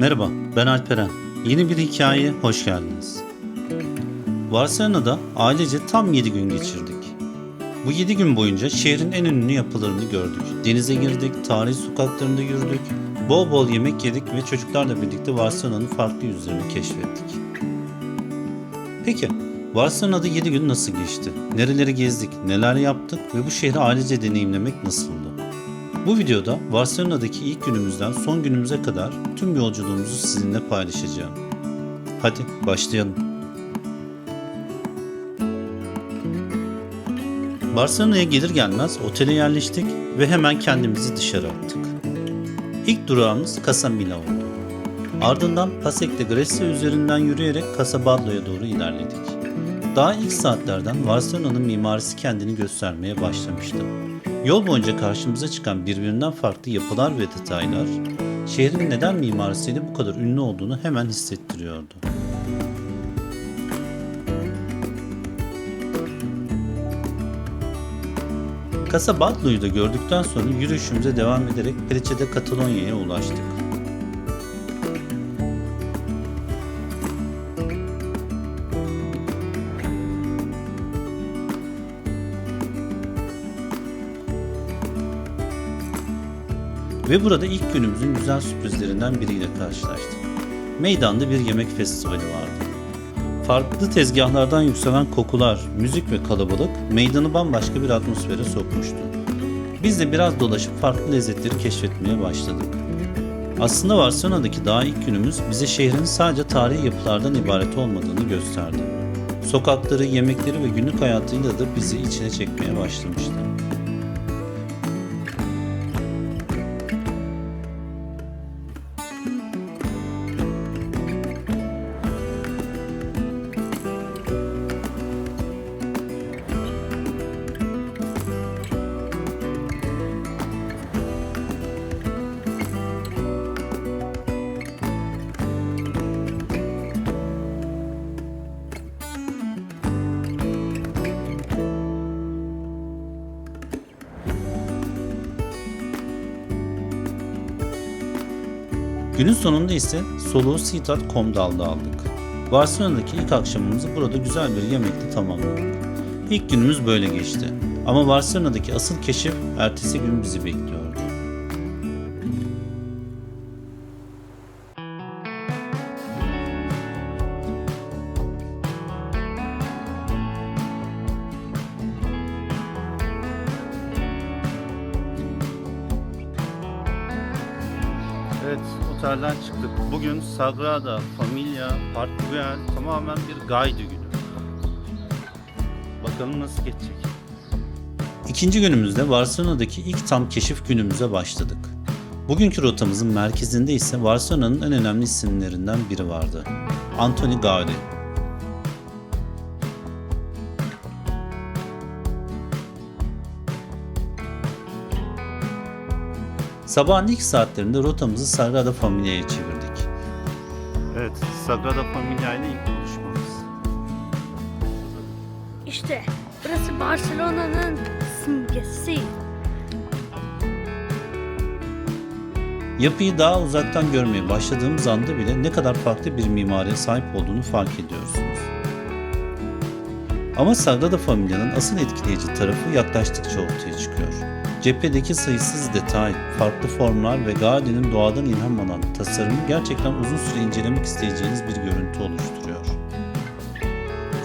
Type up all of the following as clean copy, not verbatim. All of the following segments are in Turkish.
Merhaba, ben Alperen. Yeni bir hikayeye hoş geldiniz. Barcelona'da ailece tam 7 gün geçirdik. Bu 7 gün boyunca şehrin en ünlü yapılarını gördük. Denize girdik, tarihi sokaklarında yürüdük, bol bol yemek yedik ve çocuklarla birlikte Barcelona'nın farklı yüzlerini keşfettik. Peki, Barcelona'da 7 gün nasıl geçti? Nereleri gezdik, neler yaptık ve bu şehri ailece deneyimlemek nasıldı? Bu videoda Barcelona'daki ilk günümüzden son günümüze kadar tüm yolculuğumuzu sizinle paylaşacağım. Hadi başlayalım. Barcelona'ya gelir gelmez otele yerleştik ve hemen kendimizi dışarı attık. İlk durağımız Casa Milà oldu. Ardından Passeig de Grècia üzerinden yürüyerek Casa Batlló'ya doğru ilerledik. Daha ilk saatlerden Barcelona'nın mimarisi kendini göstermeye başlamıştı. Yol boyunca karşımıza çıkan birbirinden farklı yapılar ve detaylar, şehrin neden mimarisiyle bu kadar ünlü olduğunu hemen hissettiriyordu. Casa Batlló'yu da gördükten sonra yürüyüşümüze devam ederek Pletxa de Catalunya'ya ulaştık. Ve burada ilk günümüzün güzel sürprizlerinden biriyle karşılaştık. Meydanda bir yemek festivali vardı. Farklı tezgahlardan yükselen kokular, müzik ve kalabalık meydanı bambaşka bir atmosfere sokmuştu. Biz de biraz dolaşıp farklı lezzetleri keşfetmeye başladık. Aslında Barcelona'daki daha ilk günümüz bize şehrin sadece tarihi yapılardan ibaret olmadığını gösterdi. Sokakları, yemekleri ve günlük hayatıyla da bizi içine çekmeye başlamıştı. Günün sonunda ise soluğu Ciutat Comdal'da aldık. Barcelona'daki ilk akşamımızı burada güzel bir yemekle tamamladık. İlk günümüz böyle geçti. Ama Barcelona'daki asıl keşif ertesi gün bizi bekliyordu. Evet, otelden çıktık. Bugün Sagrada Familia Park Güell tamamen bir guide günü. Bakalım nasıl geçecek. İkinci günümüzde Barcelona'daki ilk tam keşif günümüze başladık. Bugünkü rotamızın merkezinde ise Barcelona'nın en önemli isimlerinden biri vardı. Antoni Gaudí. Sabahın ilk saatlerinde rotamızı Sagrada Familia'ya çevirdik. Evet, Sagrada Familia ile ilk buluşmamız. İşte burası Barcelona'nın simgesi. Yapıyı daha uzaktan görmeye başladığımız anda bile ne kadar farklı bir mimariye sahip olduğunu fark ediyorsunuz. Ama Sagrada Familia'nın asıl etkileyici tarafı yaklaştıkça ortaya çıkıyor. Cephedeki sayısız detay, farklı formlar ve Gaudí'nin doğadan ilham alan tasarımı gerçekten uzun süre incelemek isteyeceğiniz bir görüntü oluşturuyor.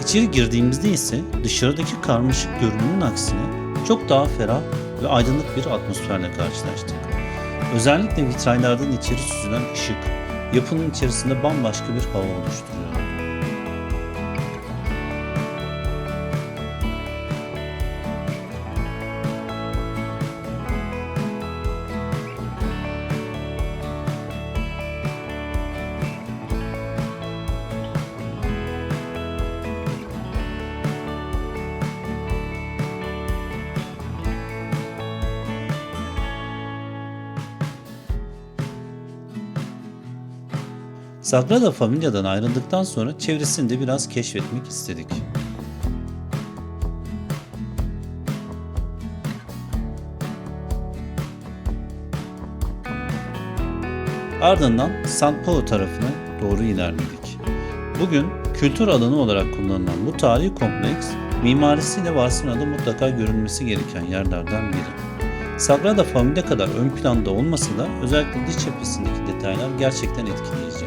İçeri girdiğimizde ise dışarıdaki karmaşık görünümün aksine çok daha ferah ve aydınlık bir atmosferle karşılaştık. Özellikle vitraylardan içeri süzülen ışık, yapının içerisinde bambaşka bir hava oluşturuyor. Sagrada Familia'dan ayrıldıktan sonra çevresini de biraz keşfetmek istedik. Ardından San Paulo tarafına doğru ilerledik. Bugün kültür alanı olarak kullanılan bu tarihi kompleks mimarisiyle Barcelona'da mutlaka görülmesi gereken yerlerden biri. Sagrada Familia kadar ön planda olmasa da özellikle dış cephesindeki detaylar gerçekten etkileyici.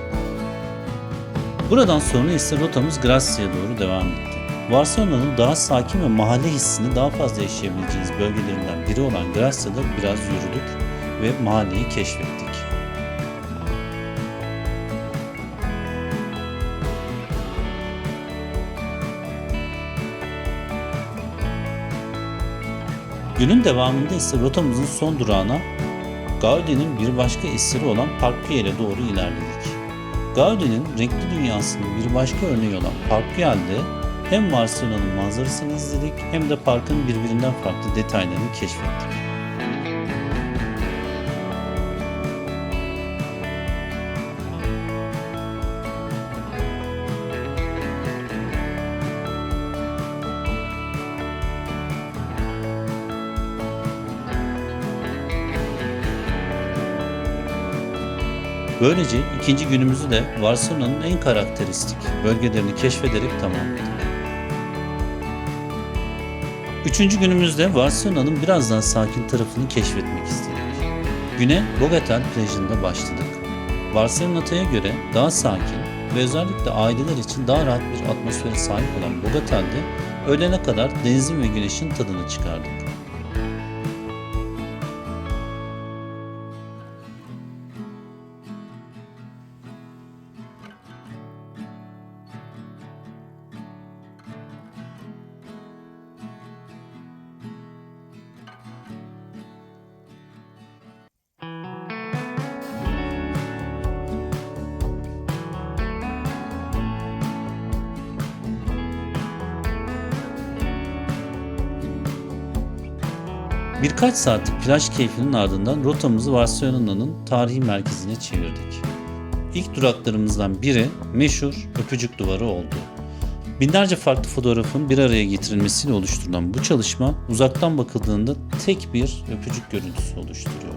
Buradan sonra ise rotamız Gracia'ya doğru devam etti. Barcelona'nın daha sakin ve mahalle hissini daha fazla yaşayabileceğiniz bölgelerinden biri olan Gracia'da biraz yürüdük ve mahalleyi keşfettik. Günün devamında ise rotamızın son durağına Gaudi'nin bir başka eseri olan Park Güell'e doğru ilerledik. Gaudi'nin renkli dünyasının bir başka örneği olan Park Güell'de hem Barcelona'nın manzarasını izledik hem de parkın birbirinden farklı detaylarını keşfettik. Böylece ikinci günümüzü de Barcelona'nın en karakteristik bölgelerini keşfederek tamamladık. Üçüncü günümüzde Barcelona'nın biraz daha sakin tarafını keşfetmek istedik. Güne Bogatel plajında başladık. Barcelona'ya göre daha sakin ve özellikle aileler için daha rahat bir atmosfere sahip olan Bogatel'de öğlene kadar denizin ve güneşin tadını çıkardık. Birkaç saatlik plaj keyfinin ardından rotamızı Barcelona'nın tarihi merkezine çevirdik. İlk duraklarımızdan biri meşhur Öpücük Duvarı oldu. Binlerce farklı fotoğrafın bir araya getirilmesiyle oluşturulan bu çalışma uzaktan bakıldığında tek bir öpücük görüntüsü oluşturuyor.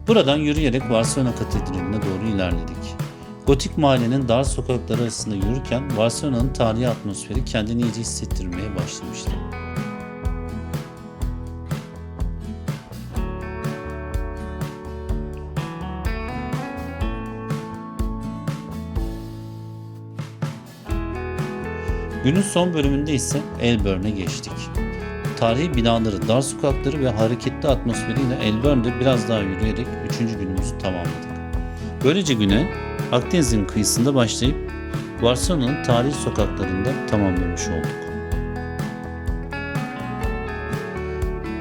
Buradan yürüyerek Barcelona Katedrali'ne doğru ilerledik. Gotik mahallenin dar sokakları arasında yürürken Barcelona'nın tarihi atmosferi kendini iyice hissettirmeye başlamıştı. Günün son bölümünde ise Elburn'e geçtik. Tarihi binaları, dar sokakları ve hareketli atmosferiyle Elburn'de biraz daha yürüyerek 3. günümüzü tamamladık. Böylece güne Akdeniz'in kıyısında başlayıp Barcelona'nın tarihi sokaklarında tamamlamış olduk.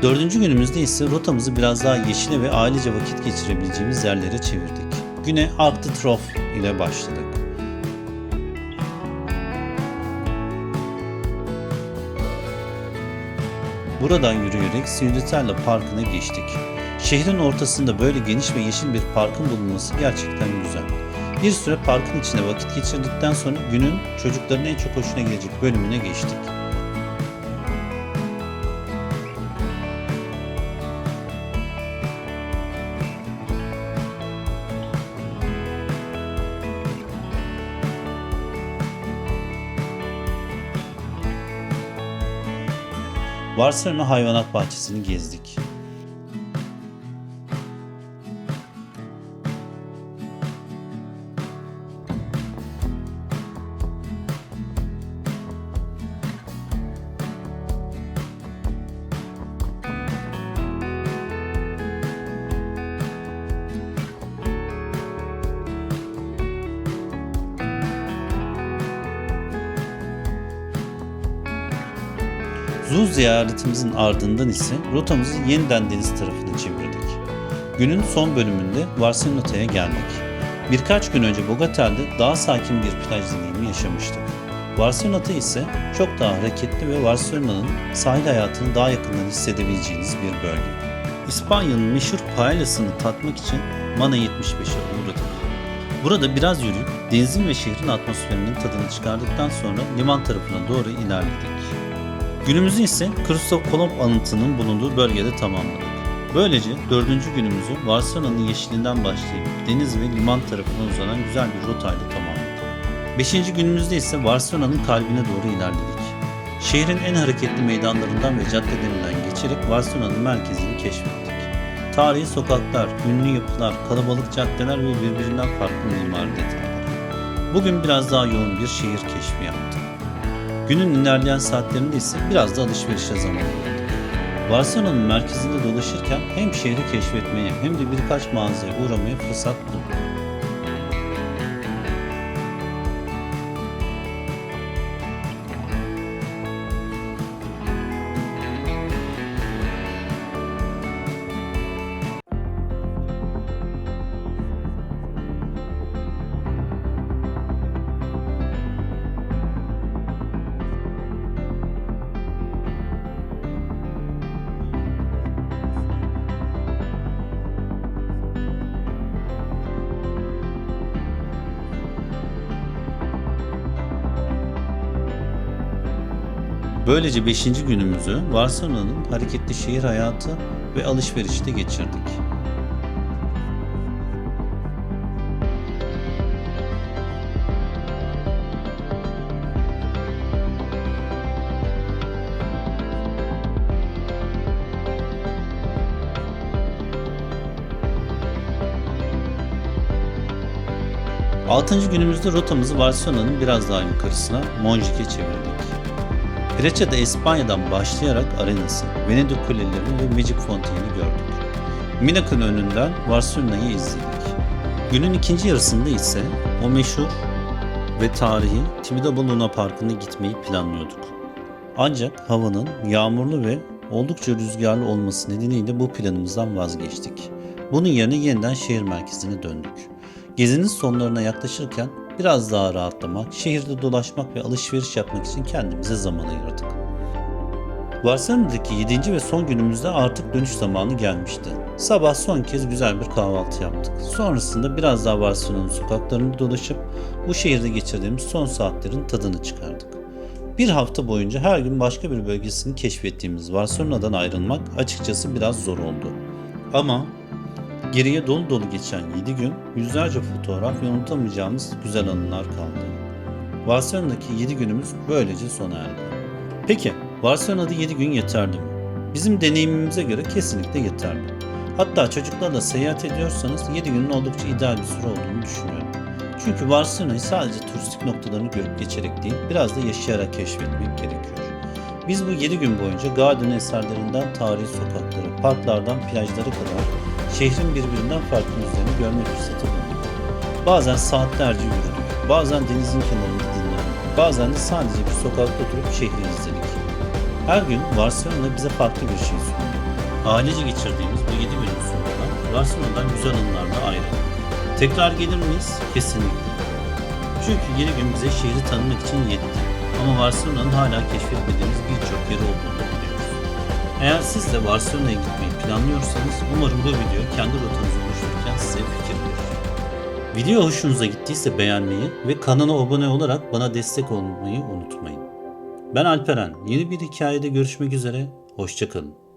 4. günümüzde ise rotamızı biraz daha yeşile ve ailece vakit geçirebileceğimiz yerlere çevirdik. Güne Arc de Triomphe ile başladık. Buradan yürüyerek Ciudadela Parkı'na geçtik. Şehrin ortasında böyle geniş ve yeşil bir parkın bulunması gerçekten güzel. Bir süre parkın içinde vakit geçirdikten sonra günün çocukların en çok hoşuna gelecek bölümüne geçtik. Barcelona Hayvanat Bahçesi'ni gezdik. Zoo ziyaretimizin ardından ise rotamızı yeniden deniz tarafına çevirdik. Günün son bölümünde Barcelona'ya geldik. Birkaç gün önce Bogatel'de daha sakin bir plaj deneyimi yaşamıştık. Barcelona ise çok daha hareketli ve Barcelona'nın sahil hayatını daha yakından hissedebileceğiniz bir bölge. İspanya'nın meşhur paellasını tatmak için Mana 75'e uğradık. Burada biraz yürüyüp denizin ve şehrin atmosferinin tadını çıkardıktan sonra liman tarafına doğru ilerledik. Günümüzü ise Christoph Kolomb anıtının bulunduğu bölgede tamamladık. Böylece 4. günümüzü Barcelona'nın yeşilinden başlayıp deniz ve liman tarafına uzanan güzel bir rotayla tamamladık. 5. günümüzde ise Barcelona'nın kalbine doğru ilerledik. Şehrin en hareketli meydanlarından ve caddelerinden geçerek Barcelona'nın merkezini keşfettik. Tarihi sokaklar, ünlü yapılar, kalabalık caddeler ve birbirinden farklı mimari detaylar. Bugün biraz daha yoğun bir şehir keşfi yaptık. Günün ilerleyen saatlerinde ise biraz da alışverişe zaman ayırdık. Barcelona'nın merkezinde dolaşırken hem şehri keşfetmeye hem de birkaç mağazaya uğramaya fırsat bulduk. Böylece 5. günümüzü Barcelona'nın hareketli şehir hayatı ve alışverişte geçirdik. Altıncı günümüzde rotamızı Barcelona'nın biraz daha yukarısına Montjuic'e çevirdik. Greçya'da İspanya'dan başlayarak Arenas'ı, Venedik kulelerini ve Magic Fontaine'i gördük. Minak'ın önünden Barcelona'yı izledik. Günün ikinci yarısında ise o meşhur ve tarihi Tibidabo Luna Parkı'na gitmeyi planlıyorduk. Ancak havanın yağmurlu ve oldukça rüzgarlı olması nedeniyle bu planımızdan vazgeçtik. Bunun yerine yeniden şehir merkezine döndük. Gezinin sonlarına yaklaşırken biraz daha rahatlamak, şehirde dolaşmak ve alışveriş yapmak için kendimize zaman ayırdık. Barcelona'daki 7. ve son günümüzde artık dönüş zamanı gelmişti. Sabah son kez güzel bir kahvaltı yaptık. Sonrasında biraz daha Barcelona'nın sokaklarını dolaşıp bu şehirde geçirdiğimiz son saatlerin tadını çıkardık. Bir hafta boyunca her gün başka bir bölgesini keşfettiğimiz Barcelona'dan ayrılmak açıkçası biraz zor oldu. Ama geriye dolu dolu geçen 7 gün yüzlerce fotoğraf ve unutamayacağımız güzel anılar kaldı. Barcelona'daki 7 günümüz böylece sona erdi. Peki Barcelona'da 7 gün yeterli mi? Bizim deneyimimize göre kesinlikle yeterli. Hatta çocuklarla seyahat ediyorsanız 7 günün oldukça ideal bir süre olduğunu düşünüyorum. Çünkü Barcelona'yı sadece turistik noktalarını görüp geçerek değil, biraz da yaşayarak keşfetmek gerekiyor. Biz bu 7 gün boyunca Gaudí'nin eserlerinden tarihi sokaklara, parklardan plajlara kadar şehrin birbirinden farklı yüzlerini görme fırsatı bulduk. Bazen saatlerce yürüdük, bazen denizin kenarında dinlendik, bazen de sadece bir sokakta durup şehri izledik. Her gün Barcelona bize farklı bir şey sundu. Ailece geçirdiğimiz bu 7 günün sonunda Barcelona'dan güzel anılarla ayrıldık. Tekrar gelir miyiz? Kesinlikle. Çünkü 7 gün bize şehri tanımak için yetti. Ama Barcelona'nın hala keşfetmediğimiz birçok yeri olduğunu biliyoruz. Eğer siz de Barcelona'ya gitmeyi planlıyorsanız umarım bu video kendi rotanızı oluştururken size fikir verir. Video hoşunuza gittiyse beğenmeyi ve kanala abone olarak bana destek olmayı unutmayın. Ben Alperen. Yeni bir hikayede görüşmek üzere. Hoşça kalın.